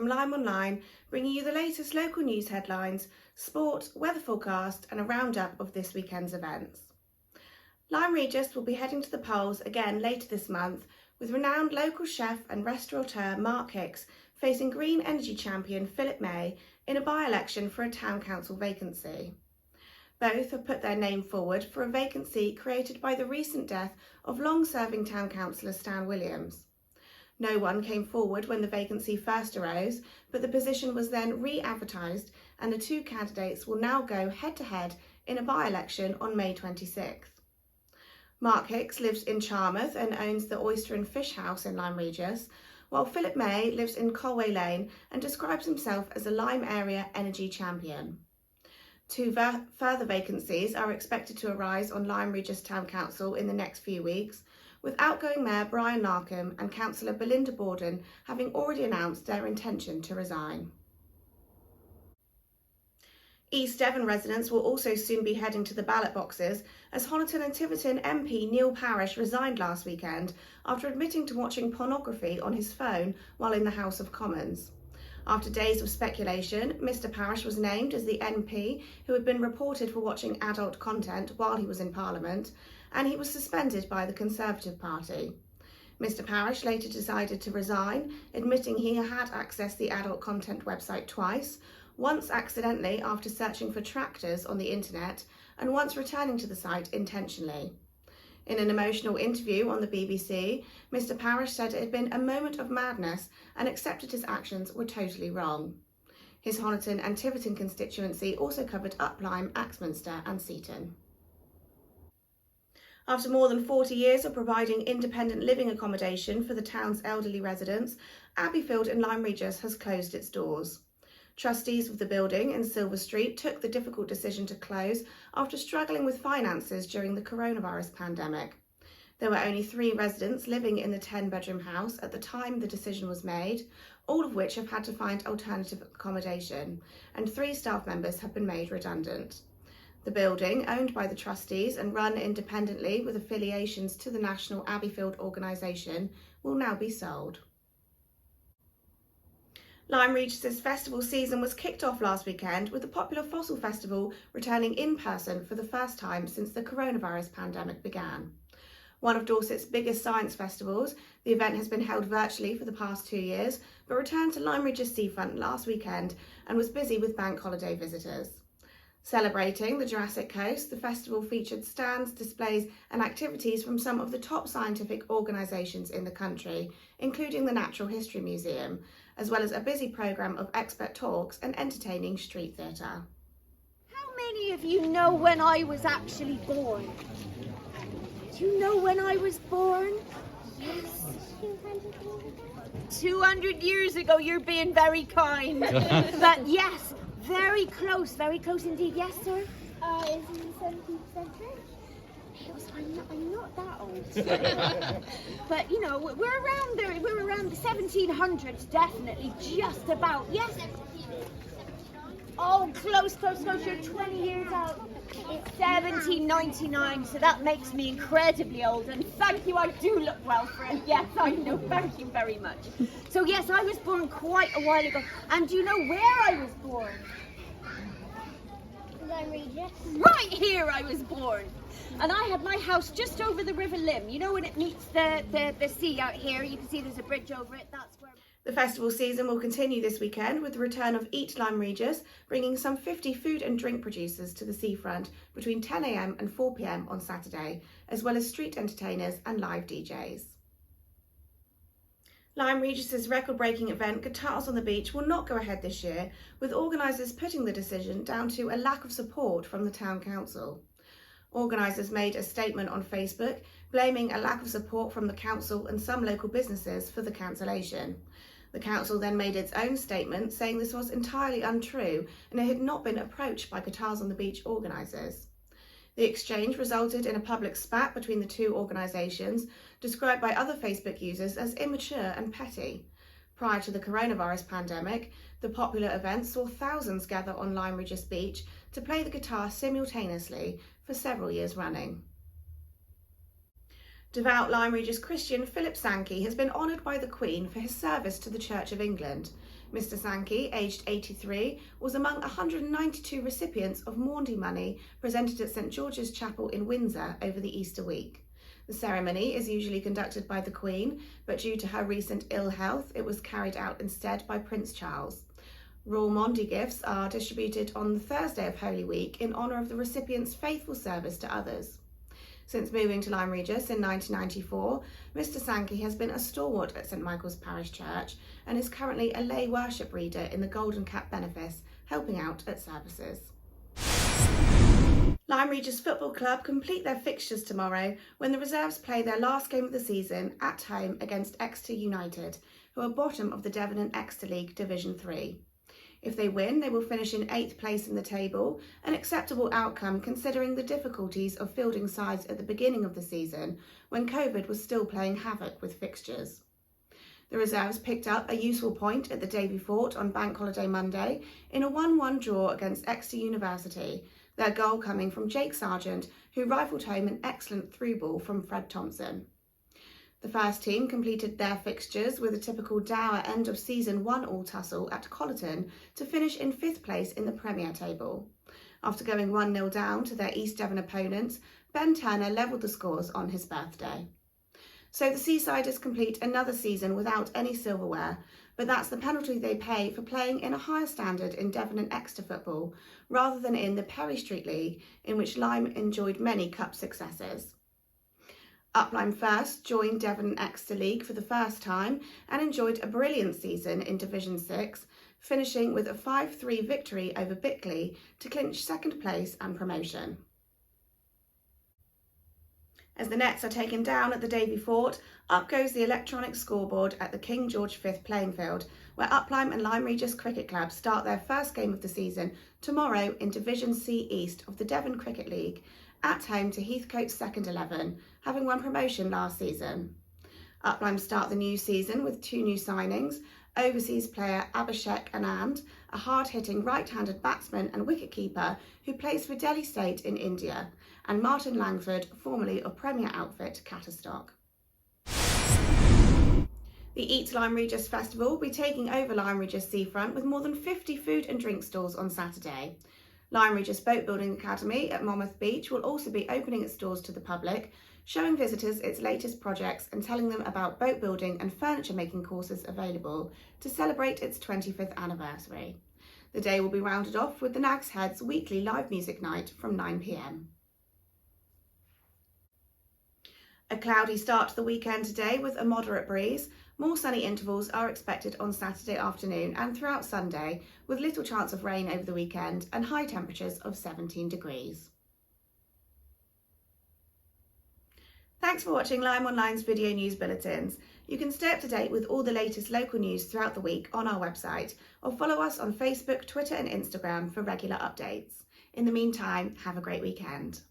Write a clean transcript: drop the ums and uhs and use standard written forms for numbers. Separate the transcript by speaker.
Speaker 1: from LymeOnline, bringing you the latest local news headlines, sport, weather forecast and a roundup of this weekend's events. Lyme Regis will be heading to the polls again later this month, with renowned local chef and restaurateur Mark Hicks facing Green Energy champion Philip May in a by-election for a town council vacancy. Both have put their name forward for a vacancy created by the recent death of long-serving town councillor Stan Williams. No one came forward when the vacancy first arose, but the position was then re-advertised and the two candidates will now go head-to-head in a by-election on May 26th. Mark Hicks lives in Charmouth and owns the Oyster and Fish House in Lyme Regis, while Philip May lives in Colway Lane and describes himself as a Lyme area energy champion. Two further vacancies are expected to arise on Lyme Regis Town Council in the next few weeks, with outgoing Mayor Brian Larkham and Councillor Belinda Borden having already announced their intention to resign. East Devon residents will also soon be heading to the ballot boxes, as Honiton and Tiverton MP Neil Parish resigned last weekend after admitting to watching pornography on his phone while in the House of Commons. After days of speculation, Mr Parish was named as the MP who had been reported for watching adult content while he was in Parliament, and he was suspended by the Conservative Party. Mr Parish later decided to resign, admitting he had accessed the adult content website twice, once accidentally after searching for tractors on the internet, and once returning to the site intentionally. In an emotional interview on the BBC, Mr Parish said it had been a moment of madness and accepted his actions were totally wrong. His Honiton and Tiverton constituency also covered Up Lyme, Axminster and Seaton. After more than 40 years of providing independent living accommodation for the town's elderly residents, Abbeyfield in Lyme Regis has closed its doors. Trustees of the building in Silver Street took the difficult decision to close after struggling with finances during the coronavirus pandemic. There were only 3 residents living in the 10-bedroom house at the time the decision was made, all of which have had to find alternative accommodation, and 3 staff members have been made redundant. The building, owned by the trustees and run independently with affiliations to the National Abbeyfield organisation, will now be sold. Lyme Regis's festival season was kicked off last weekend with the popular Fossil Festival returning in person for the first time since the coronavirus pandemic began. One of Dorset's biggest science festivals, the event has been held virtually for the past 2 years, but returned to Lyme Regis seafront last weekend and was busy with bank holiday visitors. Celebrating the Jurassic Coast, the festival featured stands, displays and activities from some of the top scientific organisations in the country, including the Natural History Museum, as well as a busy programme of expert talks and entertaining street theatre.
Speaker 2: How many of you know when I was actually born? Do you know when I was born? Yes. 200 years ago, you're being very kind. But yes, very close indeed. Yes, sir?
Speaker 3: Is it the 17th century?
Speaker 2: I'm not that old. But, you know, we're around there. We're around the 1700s, definitely. Just about. Yes? Oh, close. You're 20 years out. It's 1799, so that makes me incredibly old. And thank you, I do look well for it. Yes, I know. Thank you very much. So, yes, I was born quite a while ago. And do you know where I was born?
Speaker 3: Lyme Regis.
Speaker 2: Right here I was born. And I had my house just over the River Lim. You know when it meets the sea out here, you can see there's a bridge over it. That's where...
Speaker 1: The festival season will continue this weekend with the return of Eat Lyme Regis, bringing some 50 food and drink producers to the seafront between 10 a.m. and 4 p.m. on Saturday, as well as street entertainers and live DJs. Lyme Regis's record-breaking event Guitars on the Beach will not go ahead this year, with organisers putting the decision down to a lack of support from the town council. Organisers made a statement on Facebook blaming a lack of support from the council and some local businesses for the cancellation. The council then made its own statement saying this was entirely untrue and it had not been approached by Guitars on the Beach organisers. The exchange resulted in a public spat between the two organisations, described by other Facebook users as immature and petty. Prior to the coronavirus pandemic, the popular event saw thousands gather on Lyme Regis Beach to play the guitar simultaneously for several years running. Devout Lyme Regis Christian Philip Sankey has been honoured by the Queen for his service to the Church of England. Mr Sankey, aged 83, was among 192 recipients of Maundy money presented at St George's Chapel in Windsor over the Easter week. The ceremony is usually conducted by the Queen, but due to her recent ill health, it was carried out instead by Prince Charles. Royal Maundy gifts are distributed on the Thursday of Holy Week in honour of the recipient's faithful service to others. Since moving to Lyme Regis in 1994, Mr Sankey has been a stalwart at St Michael's Parish Church and is currently a lay worship reader in the Golden Cap benefice, helping out at services. Lyme Regis Football Club complete their fixtures tomorrow when the reserves play their last game of the season at home against Exeter United, who are bottom of the Devon and Exeter League Division 3. If they win, they will finish in 8th place in the table, an acceptable outcome considering the difficulties of fielding sides at the beginning of the season when COVID was still playing havoc with fixtures. The reserves picked up a useful point at the Davy Fort on Bank Holiday Monday in a 1-1 draw against Exeter University, their goal coming from Jake Sargent, who rifled home an excellent through ball from Fred Thompson. The first team completed their fixtures with a typical dour end of season 1-all tussle at Colleton to finish in 5th place in the Premier table. After going 1-0 down to their East Devon opponents, Ben Turner levelled the scores on his birthday. So the Seasiders complete another season without any silverware, but that's the penalty they pay for playing in a higher standard in Devon and Exeter football, rather than in the Perry Street League, in which Lyme enjoyed many cup successes. Up Lyme First joined Devon and Exeter League for the first time and enjoyed a brilliant season in Division 6, finishing with a 5-3 victory over Bickley to clinch 2nd place and promotion. As the nets are taken down at the Davy Fort, up goes the electronic scoreboard at the King George V playing field, where Up Lyme and Lyme Regis Cricket Club start their first game of the season tomorrow in Division C East of the Devon Cricket League, at home to Heathcote's 2nd 11, having won promotion last season. Up Lyme start the new season with 2 new signings, overseas player Abhishek Anand, a hard-hitting right-handed batsman and wicketkeeper who plays for Delhi State in India, and Martin Langford, formerly of Premier outfit Catterstock. The Eat Lyme Regis Festival will be taking over Lyme Regis Seafront with more than 50 food and drink stalls on Saturday. Lyme Regis Boat Building Academy at Monmouth Beach will also be opening its doors to the public, showing visitors its latest projects and telling them about boat building and furniture making courses available to celebrate its 25th anniversary. The day will be rounded off with the Nag's Head's weekly live music night from 9 p.m. A cloudy start to the weekend today with a moderate breeze. More sunny intervals are expected on Saturday afternoon and throughout Sunday, with little chance of rain over the weekend and high temperatures of 17 degrees. Thanks for watching LymeOnline's video news bulletins. You can stay up to date with all the latest local news throughout the week on our website, or follow us on Facebook, Twitter and Instagram for regular updates. In the meantime, have a great weekend.